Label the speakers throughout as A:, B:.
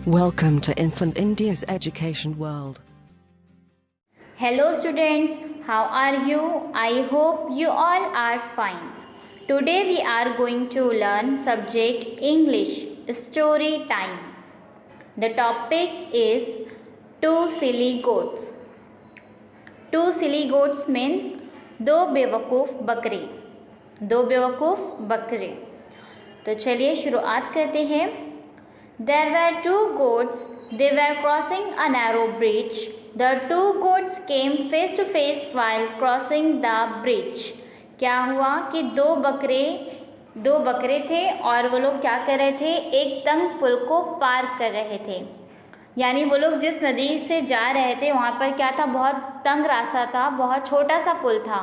A: Welcome to Infant India's education world.
B: Hello students, how are you? I hope you all are fine. Today we are going to learn subject English, story time. The topic is two silly goats. Two silly goats mean दो बेवकूफ़ बकरे. दो बेवकूफ़ बकरे. तो चलिए शुरुआत करते हैं. There were two goats. They were crossing a narrow bridge. The two goats came face to face while crossing the bridge. क्या हुआ कि दो बकरे थे और वो लोग क्या कर रहे थे, एक तंग पुल को पार कर रहे थे. यानी वो लोग जिस नदी से जा रहे थे वहाँ पर क्या था, बहुत तंग रास्ता था, बहुत छोटा सा पुल था.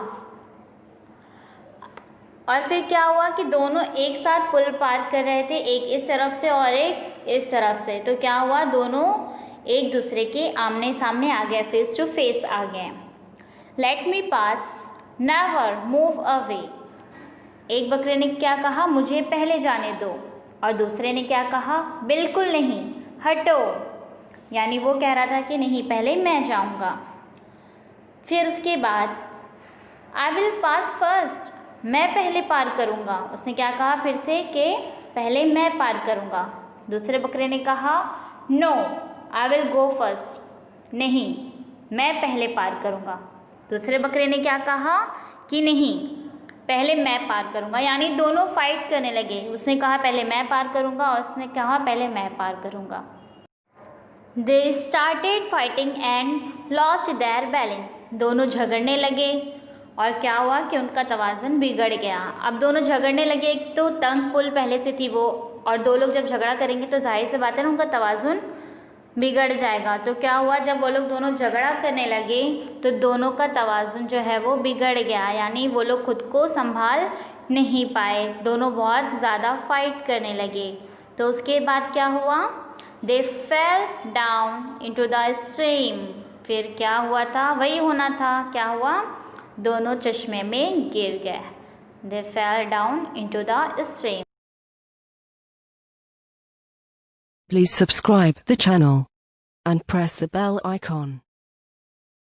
B: और फिर क्या हुआ कि दोनों एक साथ पुल पार कर रहे थे, एक इस तरफ से और एक इस तरफ से. तो क्या हुआ, दोनों एक दूसरे के आमने सामने आ गए, फेस टू फेस आ गए. लेट मी पास, नेवर मूव अवे. एक बकरे ने क्या कहा, मुझे पहले जाने दो. और दूसरे ने क्या कहा, बिल्कुल नहीं, हटो. यानी वो कह रहा था कि नहीं, पहले मैं जाऊंगा. फिर उसके बाद आई विल पास फर्स्ट, मैं पहले पार करूंगा. उसने क्या कहा फिर से कि पहले मैं पार करूंगा. दूसरे बकरे ने कहा no I will go first, नहीं मैं पहले पार करूंगा. दूसरे बकरे ने क्या कहा कि नहीं, पहले मैं पार करूंगा. यानी दोनों फाइट करने लगे. उसने कहा पहले मैं पार करूंगा और उसने कहा पहले मैं पार करूंगा. They started fighting and lost their balance. दोनों झगड़ने लगे और क्या हुआ कि उनका तवाज़ुन बिगड़ गया. अब दोनों झगड़ने लगे. एक तो तंग पुल पहले से थी वो, और दो लोग जब झगड़ा करेंगे तो जाहिर सी बात है ना, उनका तवाज़ुन बिगड़ जाएगा. तो क्या हुआ, जब वो लोग दोनों झगड़ा करने लगे तो दोनों का तवाज़ुन जो है वो बिगड़ गया. यानी वो लोग खुद को संभाल नहीं पाए, दोनों बहुत ज़्यादा फाइट करने लगे. तो उसके बाद क्या हुआ, they fell down into the stream. फिर क्या हुआ था, वही होना था, क्या हुआ, दोनों चश्मे में गिर गए. They fell down into the stream.
A: Please subscribe the channel and press the bell icon.